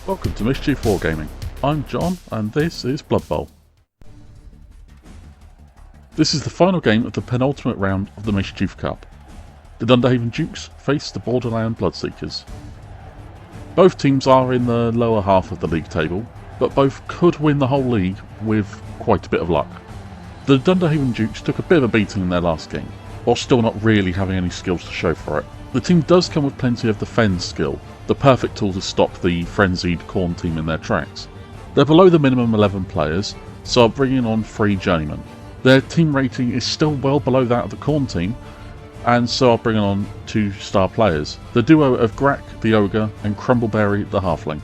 Welcome to Mischief Wargaming. I'm John, and this is Blood Bowl. This is the final game of the penultimate round of the Mischief Cup. The Dünderhaven Dukes face the Borderland Bloodseekers. Both teams are in the lower half of the league table, but both could win the whole league with quite a bit of luck. The Dünderhaven Dukes took a bit of a beating in their last game, while still not really having any skills to show for it. The team does come with plenty of defend skill, the perfect tool to stop the frenzied Khorne team in their tracks. They're below the minimum 11 players, so are bringing on 3 journeymen. Their team rating is still well below that of the Khorne team, and so are bringing on 2-star players, the duo of Grak the Ogre and Crumbleberry the Halfling.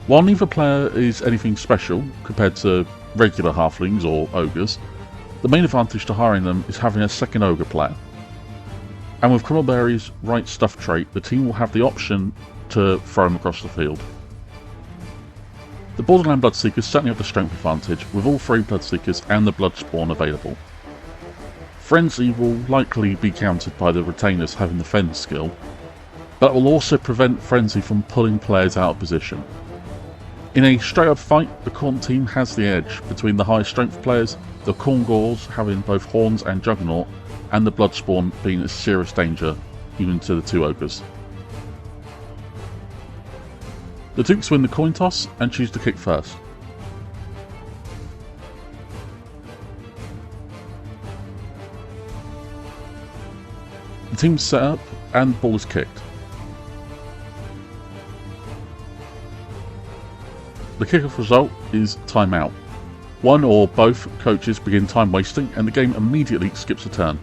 While neither player is anything special compared to regular Halflings or Ogres, the main advantage to hiring them is having a second Ogre player. And with Crumbleberry's right stuff trait, the team will have the option to throw him across the field. The Borderland Bloodseekers certainly have the strength advantage, with all 3 Bloodseekers and the Bloodspawn available. Frenzy will likely be countered by the Retainers having the Fend skill, but will also prevent Frenzy from pulling players out of position. In a straight up fight, the Khorne team has the edge between the high strength players, the Khorne Gors having both Horns and Juggernaut, and the Bloodspawn being a serious danger even to the 2 Ogres. The Dukes win the coin toss and choose to kick first. The team's set up and the ball is kicked. The kickoff result is timeout. One or both coaches begin time wasting and the game immediately skips a turn.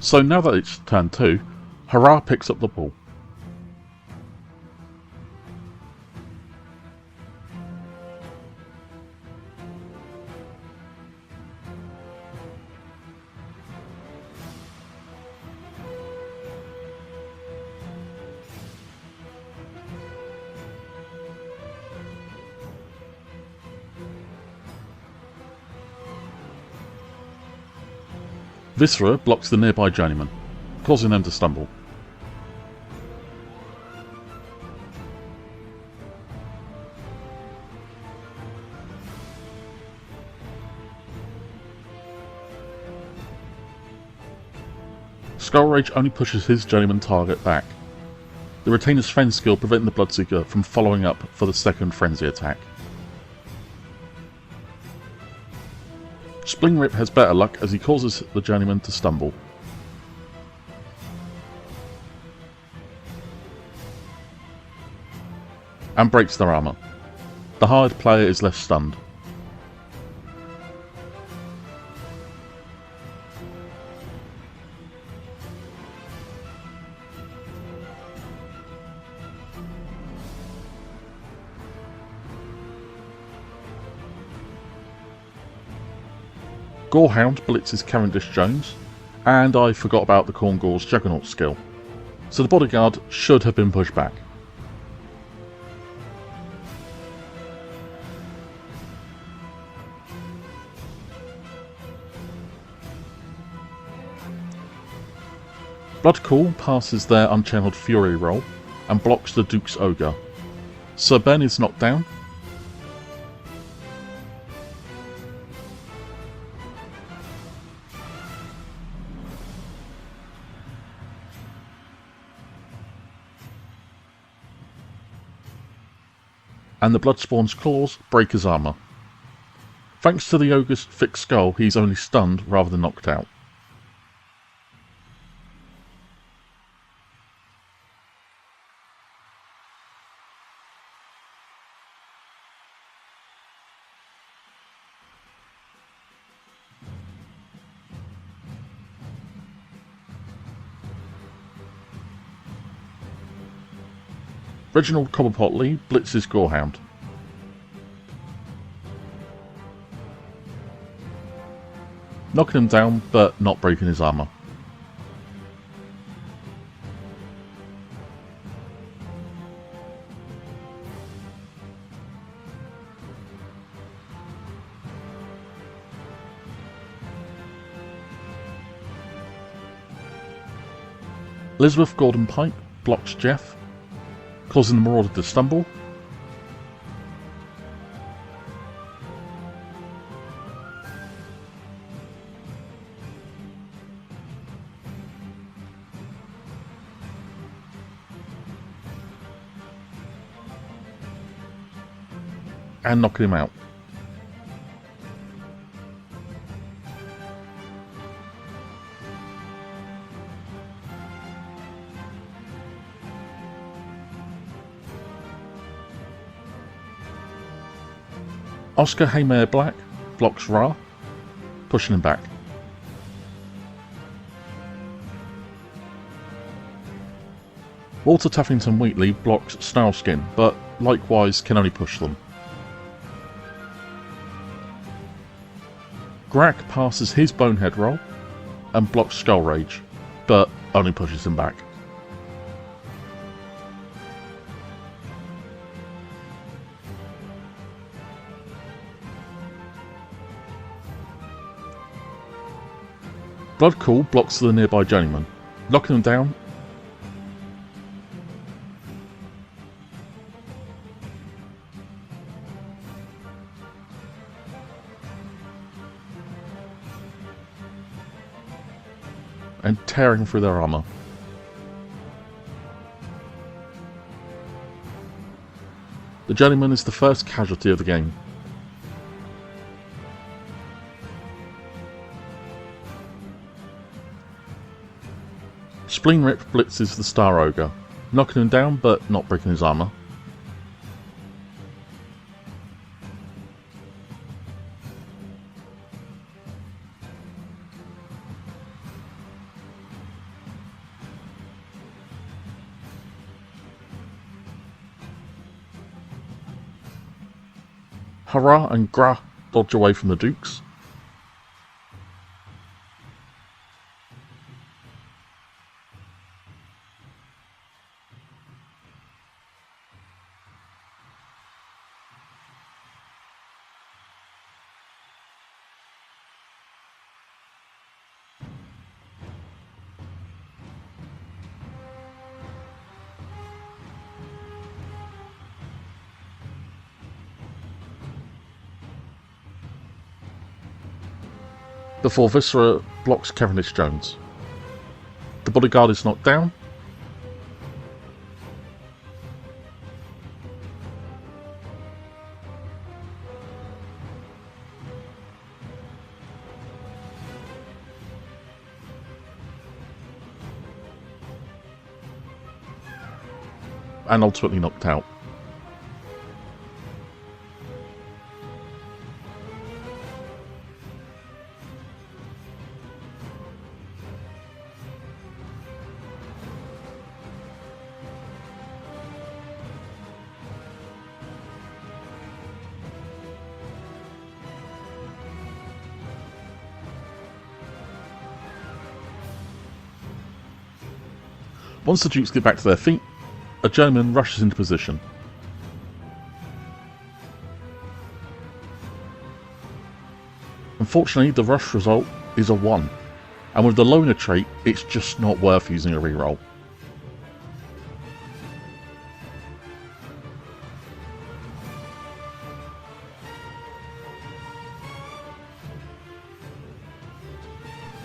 So now that it's turn 2, Hurrah picks up the ball. Viscera blocks the nearby journeyman, causing them to stumble. Skull Rage only pushes his journeyman target back. The Retainer's Fend skill preventing the Bloodseeker from following up for the second frenzy attack. Spling Rip has better luck as he causes the journeyman to stumble. And breaks their armour. The hired player is left stunned. Gorehound blitzes Cavendish Jones, and I forgot about the Khorne Gor's Juggernaut skill, so the bodyguard should have been pushed back. Bloodcool passes their Unchanneled Fury roll and blocks the Duke's Ogre. Sir Ben is knocked down. And the Bloodspawn's claws break his armour. Thanks to the Ogre's thick skull, he's only stunned rather than knocked out. Reginald Cobblepot Lee blitzes Gorehound. Knocking him down, but not breaking his armour. Elizabeth Gordon Pike blocks Jeff, causing the Marauder to stumble. And knocking him out. Oscar Haymare Black blocks Ra, pushing him back. Walter Tuffington Wheatley blocks Snarlskin, but likewise can only push them. Grack passes his Bonehead roll and blocks Skull Rage, but only pushes him back. Bloodcool blocks the nearby journeyman, knocking him down. And tearing through their armour. The journeyman is the first casualty of the game. Spleen Rip blitzes the Star Ogre, knocking him down but not breaking his armour. Hurrah and Gra dodge away from the Dukes. Before Viscera blocks Cavendish Jones. The bodyguard is knocked down. And ultimately knocked out. Once the Dukes get back to their feet, a journeyman rushes into position. Unfortunately, the rush result is a 1, and with the loner trait, it's just not worth using a reroll.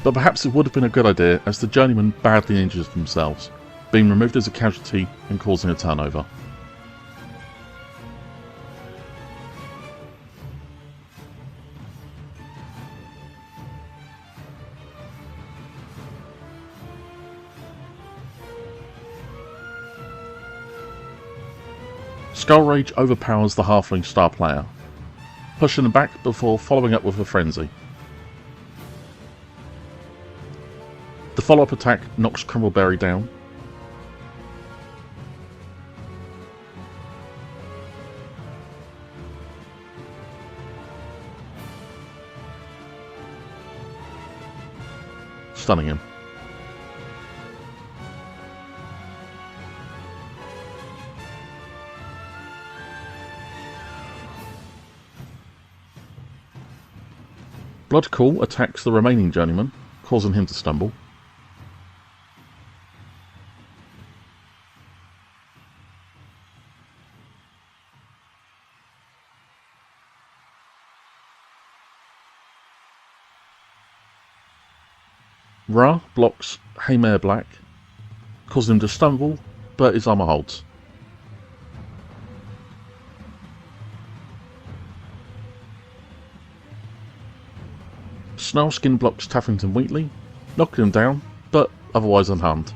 But perhaps it would have been a good idea, as the journeymen badly injured themselves, being removed as a casualty and causing a turnover. Skull Rage overpowers the Halfling star player, pushing them back before following up with a frenzy. The follow-up attack knocks Crumbleberry down. Stunning him. Bloodcool attacks the remaining journeyman, causing him to stumble. Ra blocks Haymare Black, causing him to stumble, but his armour holds. Snarlskin blocks Taffington Wheatley, knocking him down, but otherwise unharmed.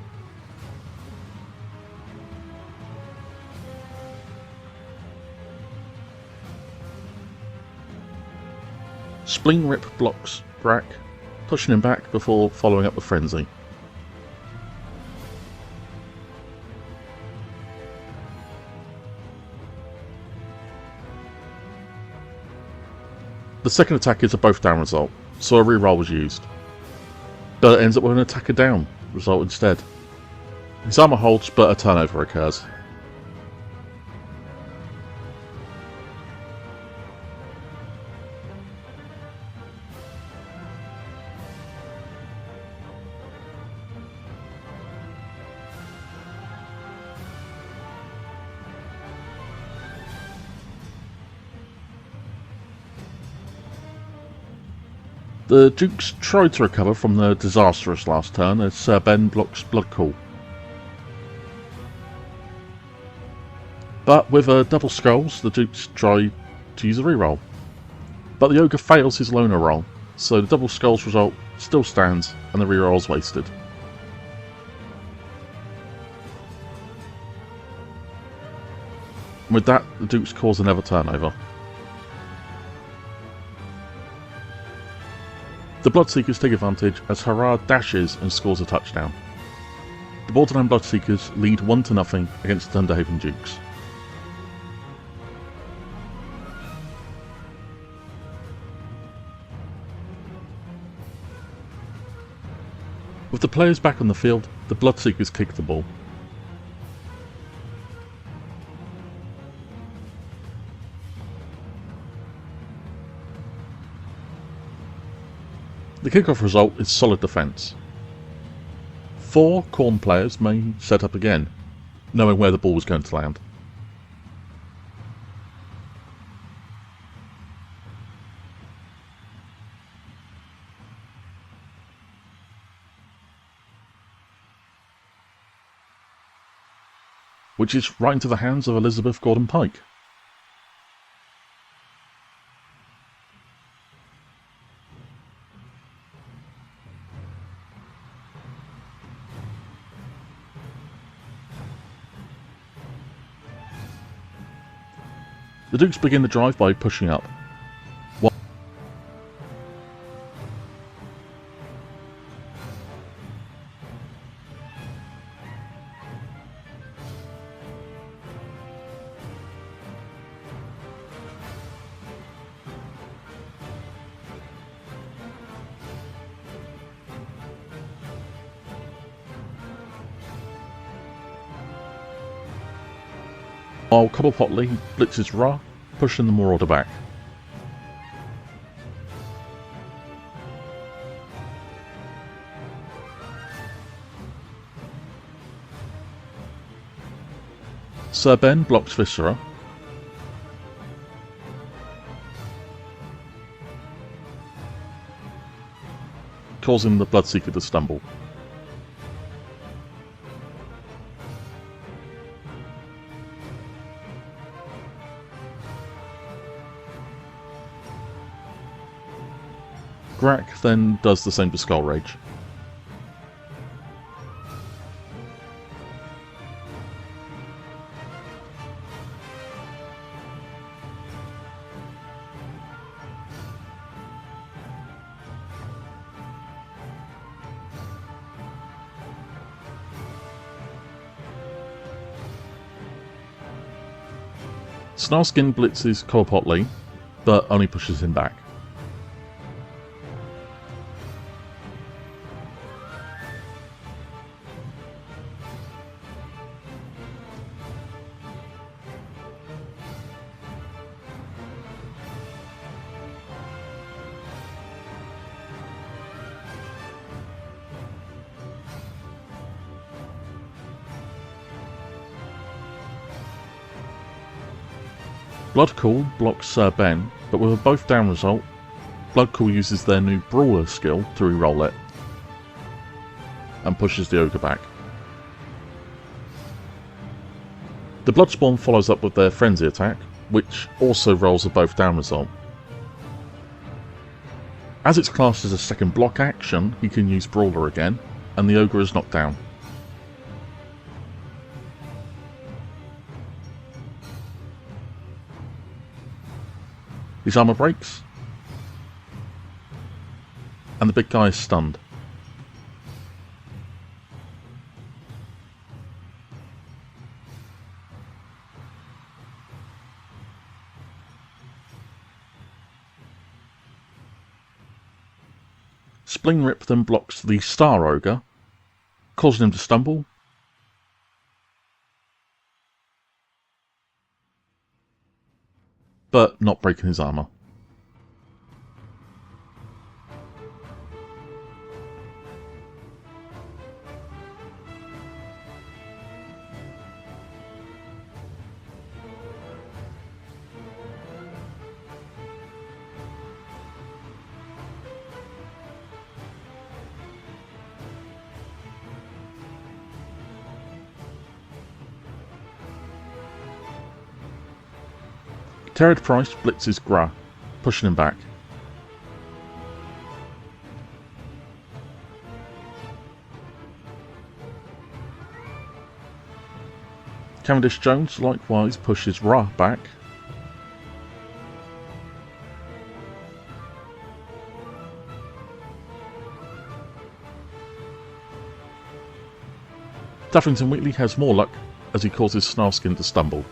Spleen Rip blocks Brack, pushing him back before following up with Frenzy. The second attack is a both down result, so a reroll was used. But it ends up with an attacker down result instead. His armour holds, but a turnover occurs. The Dukes tried to recover from the disastrous last turn as Sir Ben blocks Bloodcall. But with a double skulls, the Dukes try to use a reroll. But the Ogre fails his loner roll, so the double skulls result still stands and the reroll is wasted. And with that, the Dukes cause another turnover. The Bloodseekers take advantage as Harad dashes and scores a touchdown. The Borderland Bloodseekers lead 1-0 against the Dünderhaven Dukes. With the players back on the field, the Bloodseekers kick the ball. The kickoff result is solid defence. 4 Khorne players may set up again, knowing where the ball was going to land. Which is right into the hands of Elizabeth Gordon Pike. The Dukes begin the drive by pushing up. While Cobblepotley blitzes Ra, pushing the Marauder back. Sir Ben blocks Viscera. Causing the Bloodseeker to stumble. Grack then does the same to Skull Rage. Snarlskin blitzes Cobblepotley, but only pushes him back. Bloodcall blocks Sir Ben, but with a both down result, Bloodcall uses their new Brawler skill to reroll it. and pushes the ogre back. The Bloodspawn follows up with their frenzy attack, which also rolls a both down result. As it's classed as a second block action, he can use Brawler again, and the ogre is knocked down. His armour breaks, and the big guy is stunned. Spling Rip then blocks the Star Ogre, causing him to stumble, but not breaking his armour. Terrid Price blitzes Gra, pushing him back. Cavendish Jones likewise pushes Ra back. Tuffington Wheatley has more luck as he causes Snarlskin to stumble.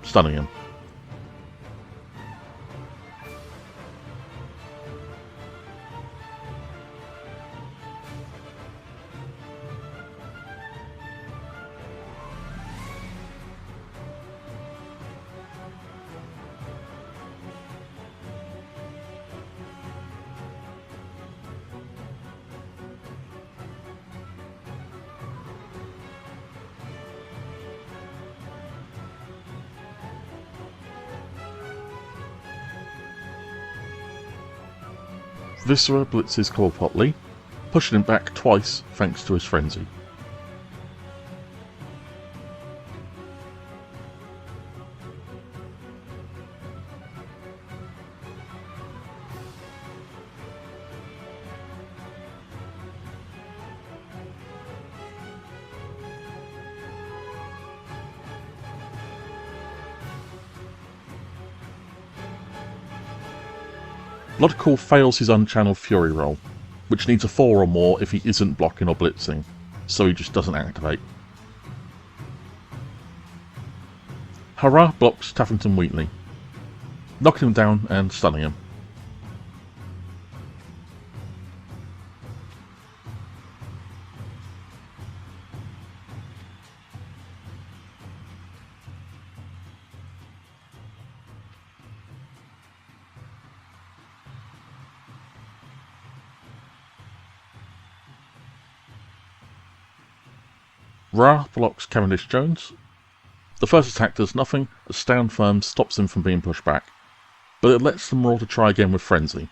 Stunning him. Viscera blitzes Corpotly, pushing him back twice thanks to his frenzy. Bloodcall fails his unchanneled Fury roll, which needs a 4 or more if he isn't blocking or blitzing, so he just doesn't activate. Hurrah blocks Tuffington Wheatley, knocking him down and stunning him. Ra blocks Cavendish Jones. The first attack does nothing, as Stand Firm stops him from being pushed back, but it lets them roll to try again with Frenzy.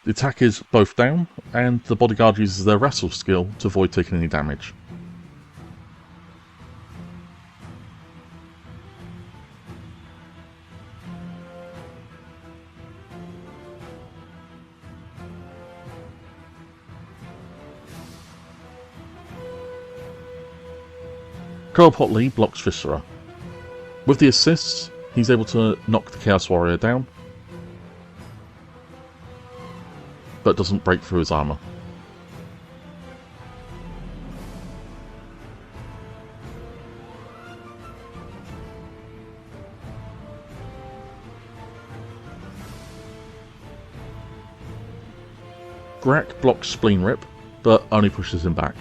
The attack is both down, and the bodyguard uses their wrestle skill to avoid taking any damage. Corpotly blocks Viscera. With the assists, he's able to knock the Chaos Warrior down, but doesn't break through his armour. Grak blocks Spleen Rip, but only pushes him back.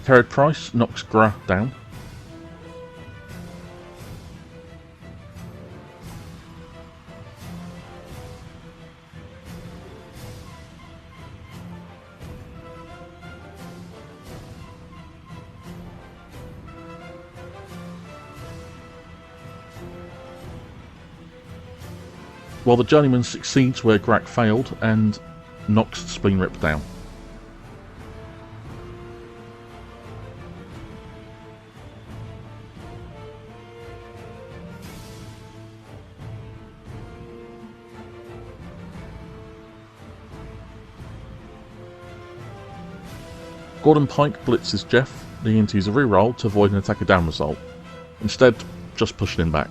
Terrid Price knocks Gra down. while the journeyman succeeds where Grak failed and knocks the spleen rip down. Gordon Pike blitzes Jeff, needing to use a reroll to avoid an attacker down result, instead just pushing him back.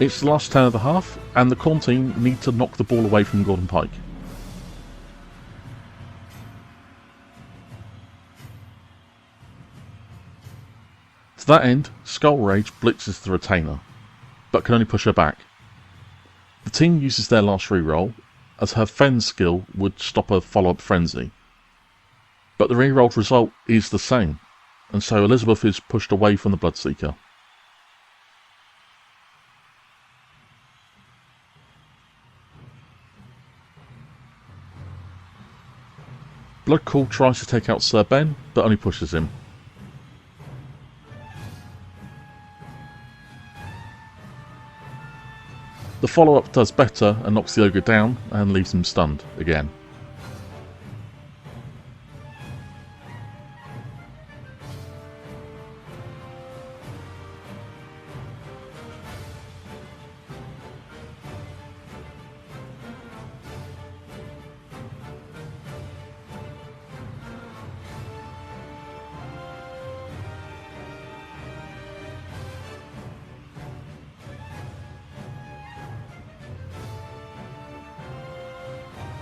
It's the last turn of the half, and the Khorne team need to knock the ball away from Gordon Pike. To that end, Skull Rage blitzes the retainer, but can only push her back. The team uses their last reroll, as her Fend skill would stop a follow-up frenzy. But the rerolled result is the same, and so Elizabeth is pushed away from the Bloodseeker. Bloodcall tries to take out Sir Ben, but only pushes him. The follow-up does better and knocks the ogre down and leaves him stunned again.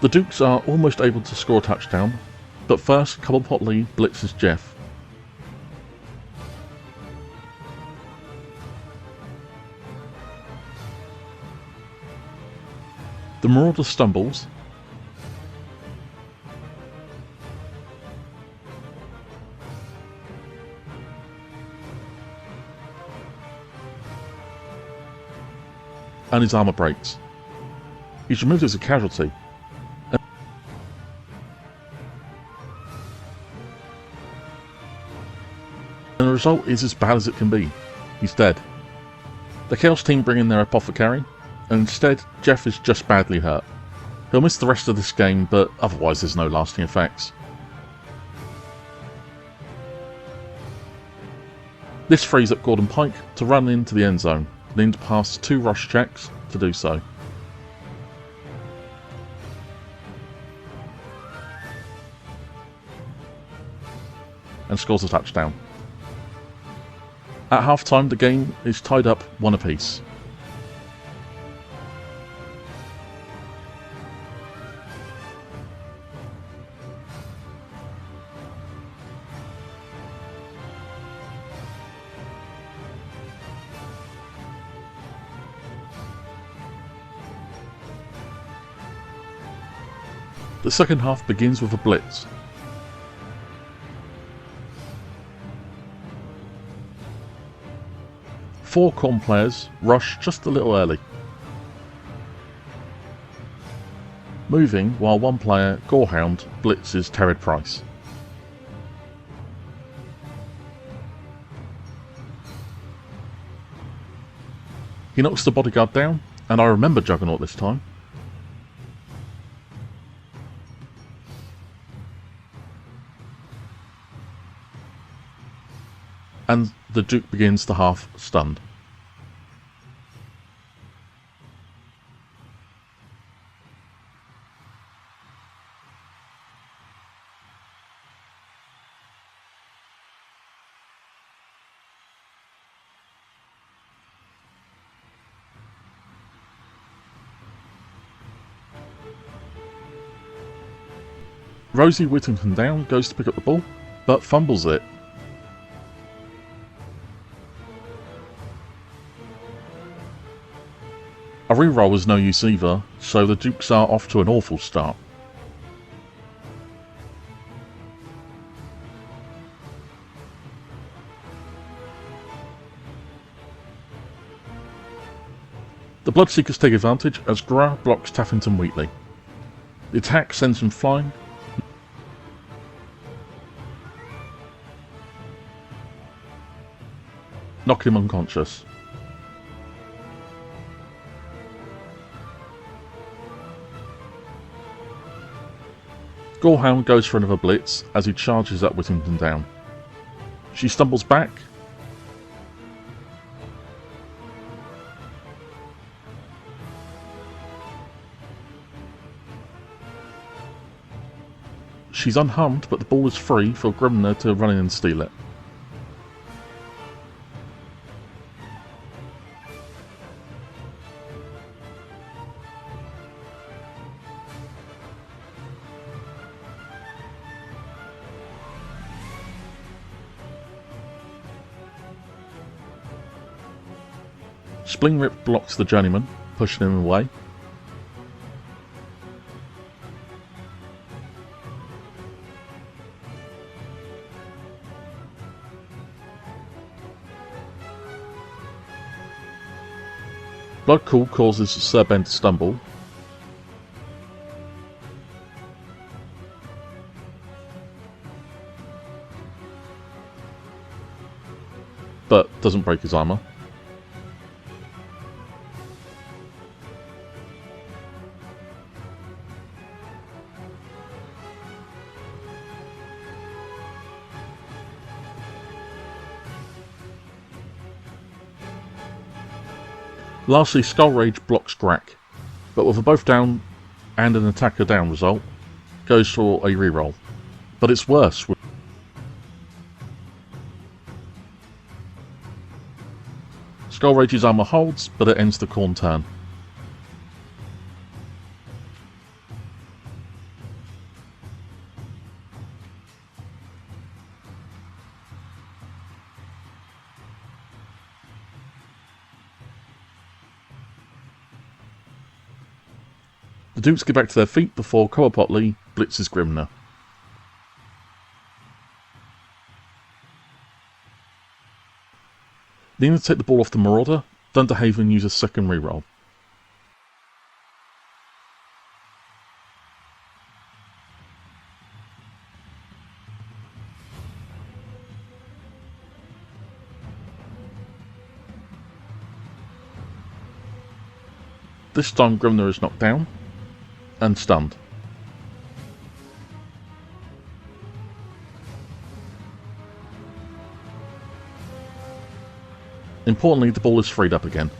The Dukes are almost able to score a touchdown, but first Cobblepot Lee blitzes Jeff. The Marauder stumbles, and his armour breaks. He's removed as a casualty. And the result is as bad as it can be. He's dead. The Chaos team bring in their apothecary, and instead Jeff is just badly hurt. He'll miss the rest of this game, but otherwise there's no lasting effects. This frees up Gordon Pike to run into the end zone, needing to pass 2 rush checks to do so. And scores a touchdown. At half-time, the game is tied up 1 apiece. The second half begins with a blitz. Four Khorne players rush just a little early, moving while one player, Gorehound, blitzes Terrid Price. He knocks the bodyguard down, and I remember Juggernaut this time. And the Duke begins the half stunned. Rosie Whittington Down goes to pick up the ball, but fumbles it. A reroll was no use either, so the Dukes are off to an awful start. The Bloodseekers take advantage as Gra blocks Taffington Wheatley. The attack sends him flying, knocking him unconscious. Gorehound goes for another blitz as he charges up Whittington down. She stumbles back. She's unharmed, but the ball is free for Grimner to run in and steal it. Spling Rip blocks the journeyman, pushing him away. Bloodcall causes Sir Ben to stumble. But doesn't break his armour. Lastly, Skull Rage blocks Grack, but with a both down and an attacker down result, goes for a reroll. But it's worse. Skull Rage's armour holds, but it ends the Khorne turn. The Dukes get back to their feet before Coapotley blitzes Grimner. Needing to take the ball off the Marauder, Dünderhaven uses second reroll. This time Grimner is knocked down and stunned. Importantly, the ball is freed up again.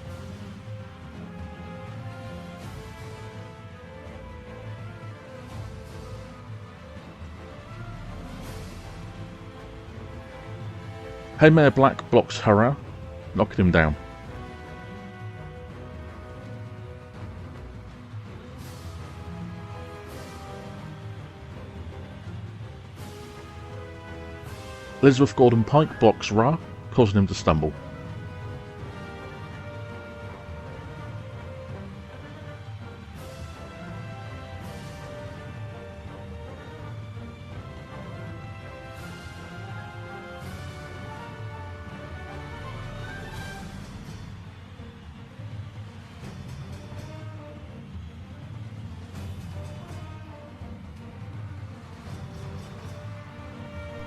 Haymare Black blocks Hurrah, knocking him down. Elizabeth Gordon Pike blocks Ra, causing him to stumble.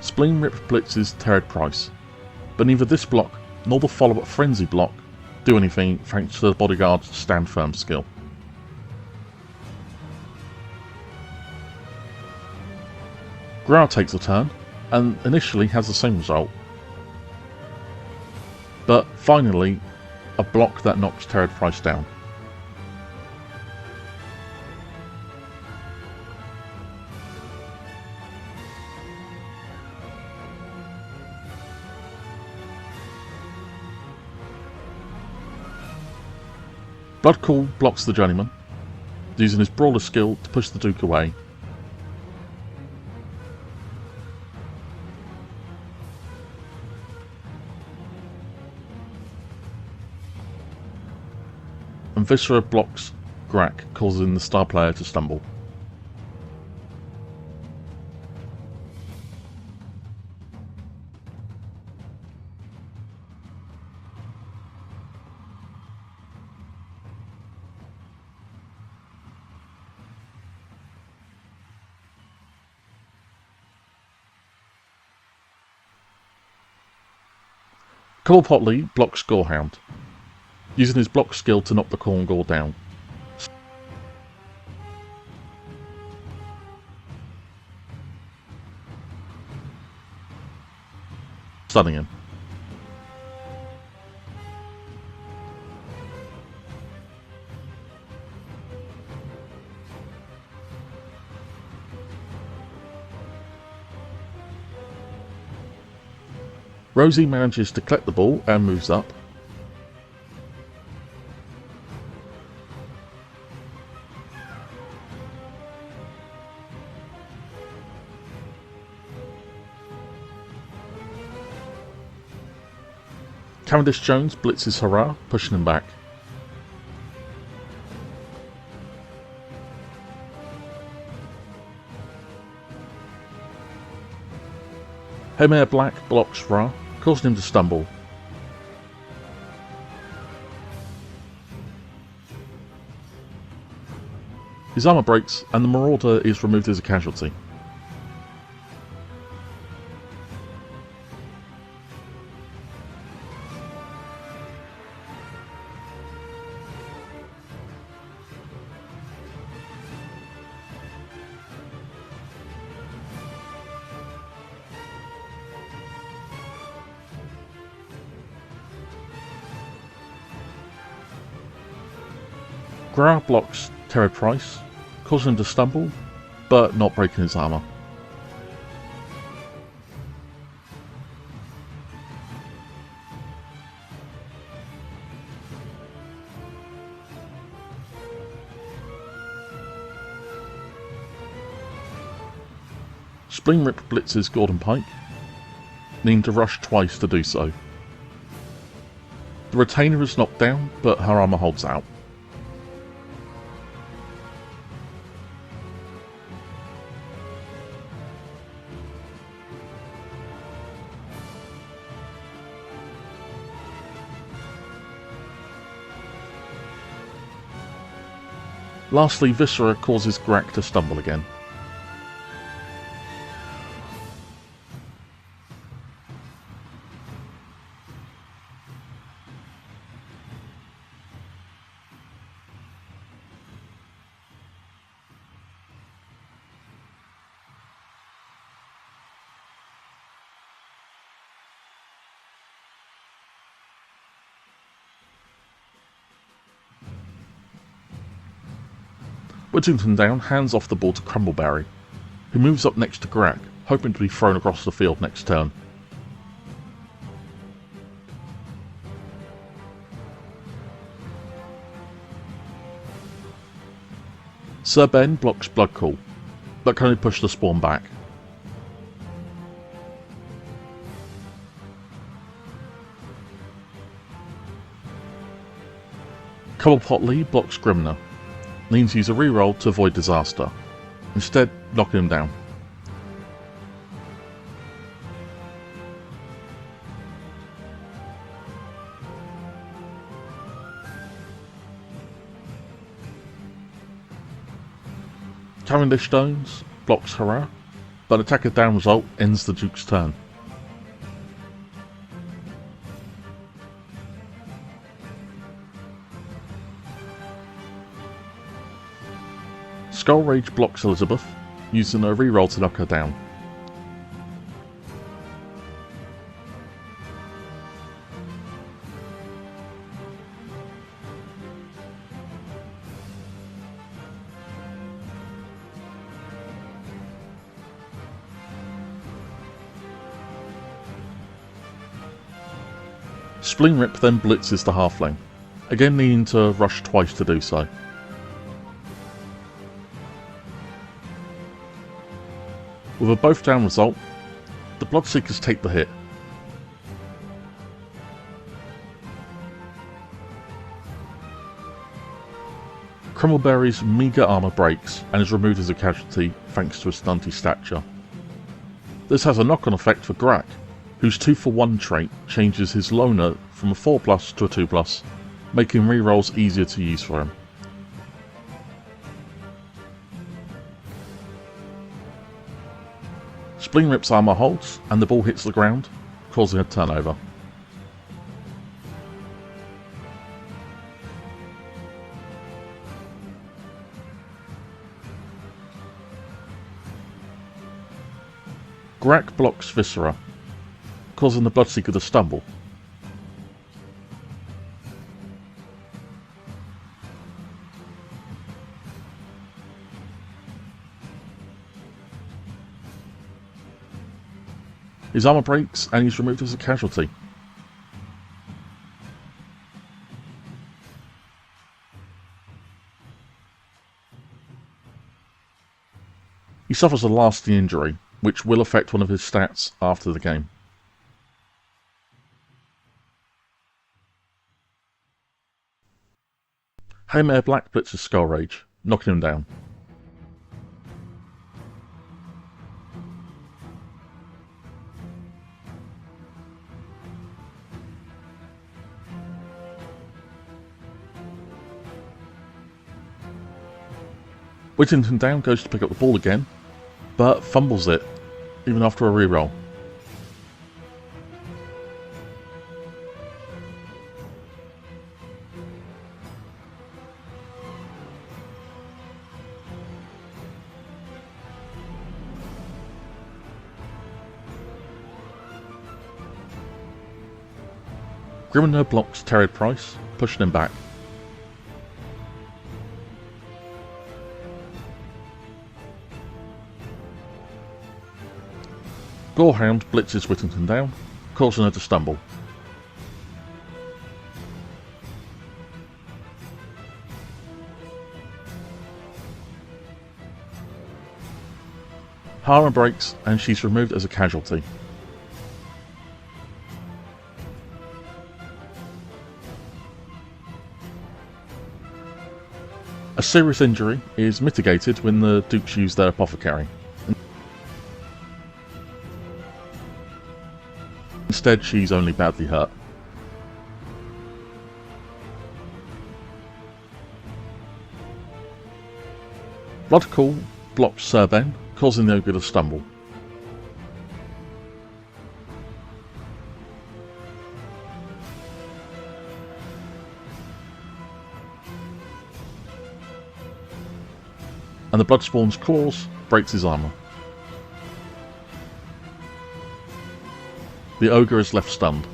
Spleen Rip blitzes Terred Price, but neither this block nor the follow-up Frenzy block do anything thanks to the bodyguard's stand firm skill. Grau takes a turn and initially has the same result, but finally a block that knocks Terred Price down. Bloodcall blocks the journeyman, using his brawler skill to push the Duke away. And Viscera blocks Grack, causing the star player to stumble. Cobblepot blocks Gorehound, using his block skill to knock the Khorne Gore down. Stunning him. Rosie manages to collect the ball and moves up. Cavendish Jones blitzes Hurrah, pushing him back. Hemare Black blocks Ra, causing him to stumble. His armour breaks and the Marauder is removed as a casualty. Gra blocks Terry Price, causing him to stumble, but not breaking his armour. Splingrip blitzes Gordon Pike, needing to rush twice to do so. The Retainer is knocked down, but her armour holds out. Lastly, Viscera causes Grak to stumble again. Whittington Down hands off the ball to Crumbleberry, who moves up next to Grak, hoping to be thrown across the field next turn. Sir Ben blocks Bloodcall, but can only push the spawn back. Cobblepot blocks Grimner, needs to use a reroll to avoid disaster, instead knocking him down. Cavendish Stones blocks Hurrah, but attacker down result ends the Duke's turn. Skull Rage blocks Elizabeth, using a reroll to knock her down. Splingrip then blitzes the Halfling, again needing to rush twice to do so. With a both down result, the Bloodseekers take the hit. Crumbleberry's meagre armour breaks and is removed as a casualty thanks to his stunty stature. This has a knock-on effect for Grak, whose 2-for-1 trait changes his loner from a 4+ to a 2+, making rerolls easier to use for him. Splingrip's armour holds, and the ball hits the ground, causing a turnover. Grak blocks Viscera, causing the Bloodseeker to stumble. His armour breaks and he's removed as a casualty. He suffers a lasting injury, which will affect one of his stats after the game. Haymare Black blitzes Skull Rage, knocking him down. Whittington down goes to pick up the ball again, but fumbles it, even after a reroll. Grimner blocks Terry Price, pushing him back. Gorehound blitzes Whittington down, causing her to stumble. Hara breaks and she's removed as a casualty. A serious injury is mitigated when the Dukes use their Apothecary. Instead, she's only badly hurt. Bloodcall blocks Serben, causing the ogre to stumble. And the Bloodspawn's claws breaks his armour. The ogre is left stunned.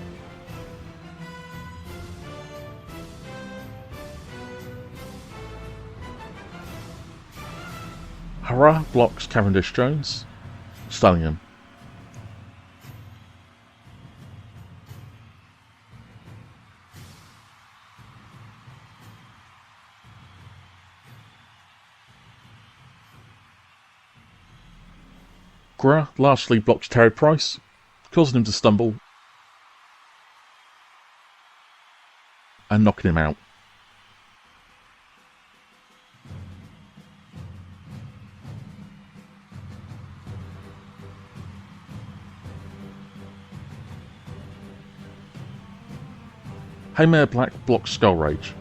Hara blocks Cavendish Jones, stunning him. Gra lastly blocks Terry Price, causing him to stumble and knocking him out. Haymare Black blocks Skull Rage,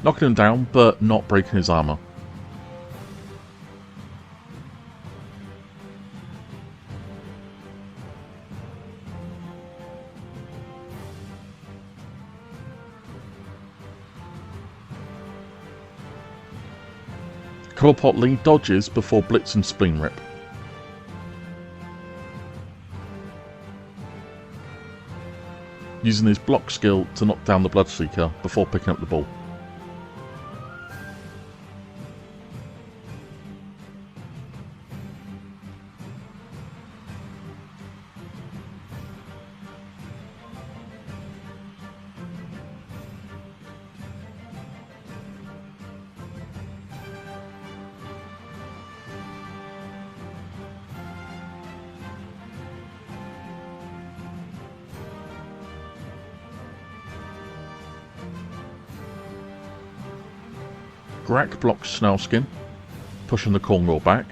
knocking him down but not breaking his armour. Cobblepot Lee dodges before Blitz and Spleen Rip. Using his block skill to knock down the Bloodseeker before picking up the ball. Grak blocks Snarlskin, pushing the Cornwall back.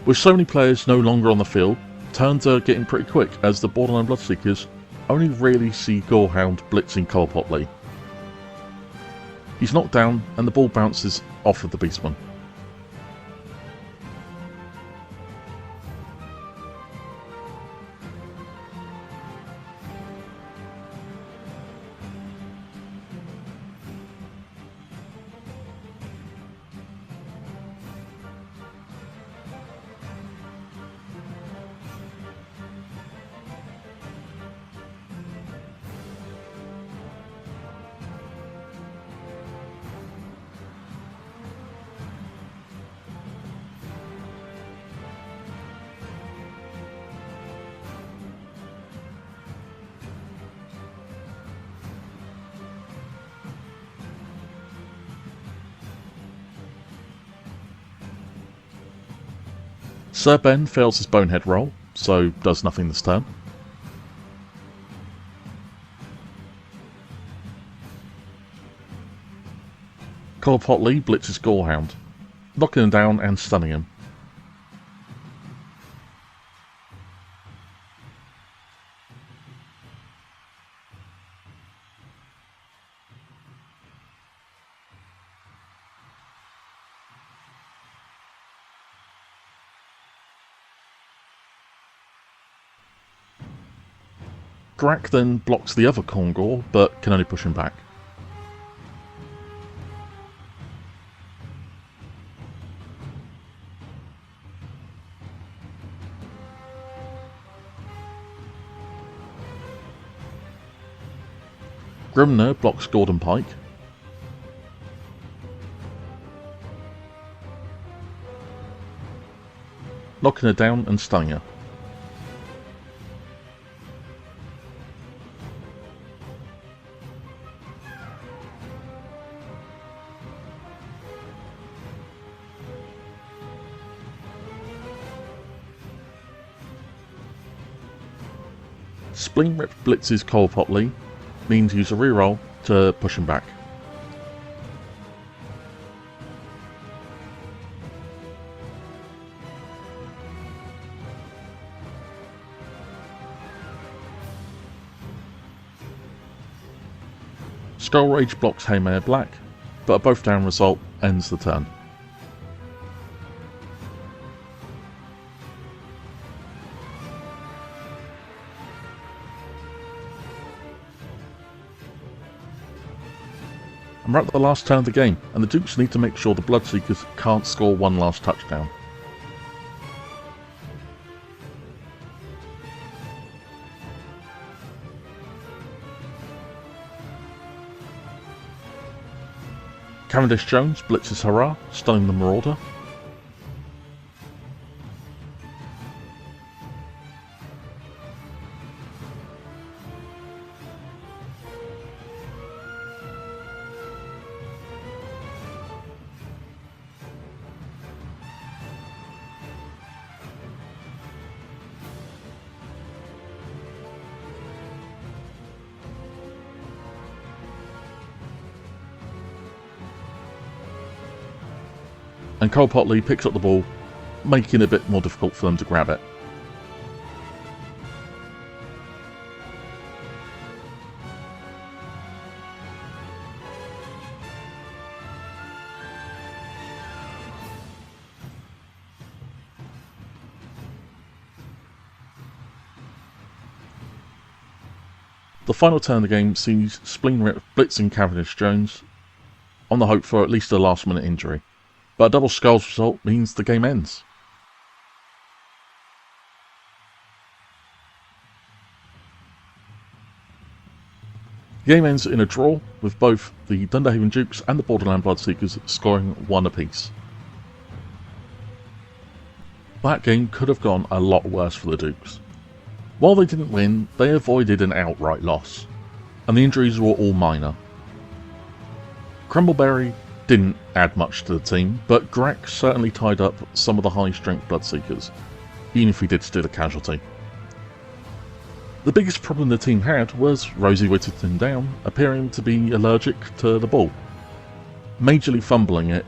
With so many players no longer on the field, turns are getting pretty quick as the Borderland Bloodseekers only really see Gorehound blitzing Cobblepot Lee. He's knocked down and the ball bounces off of the Beastman. Sir Ben fails his bonehead roll, so does nothing this turn. Cobblepot blitzes Gorehound, knocking him down and stunning him. Grak then blocks the other Khorne but can only push him back. Grimner blocks Gordon Pike. Knocking her down and stunning her. Spleen Rip blitzes Cobblepot, means use a reroll to push him back. Skull Rage blocks Haymare Black, but a both down result ends the turn. And we're at the last turn of the game, and the Dukes need to make sure the Bloodseekers can't score one last touchdown. Cavendish Jones blitzes Hurrah, stunning the Marauder. And Cobblepot picks up the ball, making it a bit more difficult for them to grab it. The final turn of the game sees Spleen Rip blitzing Cavendish Jones on the hope for at least a last minute injury. But a double skulls result means the game ends. The game ends in a draw, with both the Dünderhaven Dukes and the Borderland Bloodseekers scoring one apiece. That game could have gone a lot worse for the Dukes. While they didn't win, they avoided an outright loss, and the injuries were all minor. Crumbleberry didn't add much to the team, but Grak certainly tied up some of the high-strength Bloodseekers, even if he did steal a casualty. The biggest problem the team had was Rosie Whittington Down appearing to be allergic to the ball, majorly fumbling it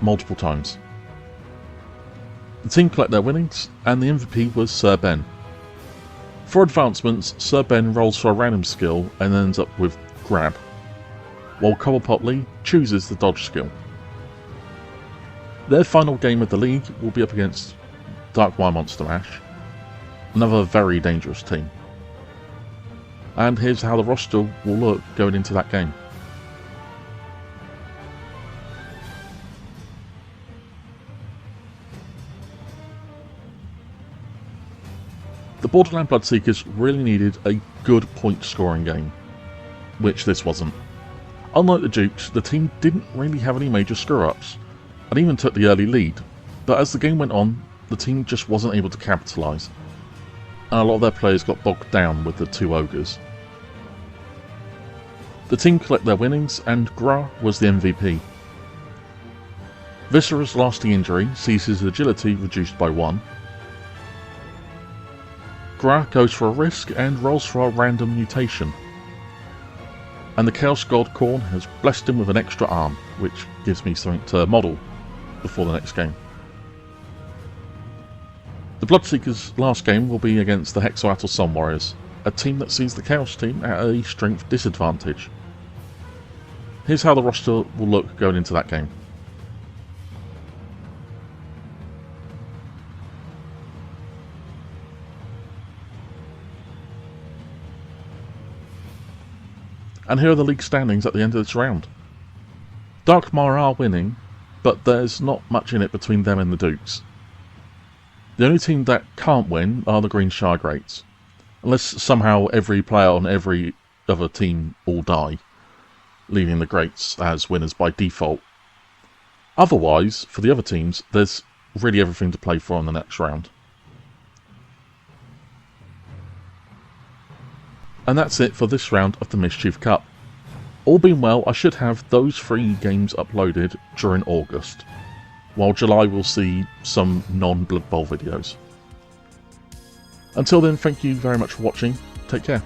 multiple times. The team collect their winnings, and the MVP was Sir Ben. For advancements, Sir Ben rolls for a random skill and ends up with Grab, while Cobblepot chooses the dodge skill. Their final game of the league will be up against Darkwire Monster Mash, another very dangerous team. And here's how the roster will look going into that game. The Borderland Bloodseekers really needed a good point scoring game, which this wasn't. Unlike the Dukes, the team didn't really have any major screw-ups, and even took the early lead, but as the game went on, the team just wasn't able to capitalise, and a lot of their players got bogged down with the two ogres. The team collect their winnings, and Gra was the MVP. Viscera's lasting injury sees his agility reduced by 1. Gra goes for a risk and rolls for a random mutation. And the Chaos God Khorne has blessed him with an extra arm, which gives me something to model before the next game. The Bloodseekers' last game will be against the Hexoatl Sun Warriors, a team that sees the Chaos team at a strength disadvantage. Here's how the roster will look going into that game. And here are the league standings at the end of this round. Darkmar are winning, but there's not much in it between them and the Dukes. The only team that can't win are the Green Shire Greats, unless somehow every player on every other team all die, leaving the Greats as winners by default. Otherwise, for the other teams, there's really everything to play for in the next round. And that's it for this round of the Mischief Cup. All being well, I should have those 3 games uploaded during August, while July will see some non-Blood Bowl videos. Until then, thank you very much for watching, take care.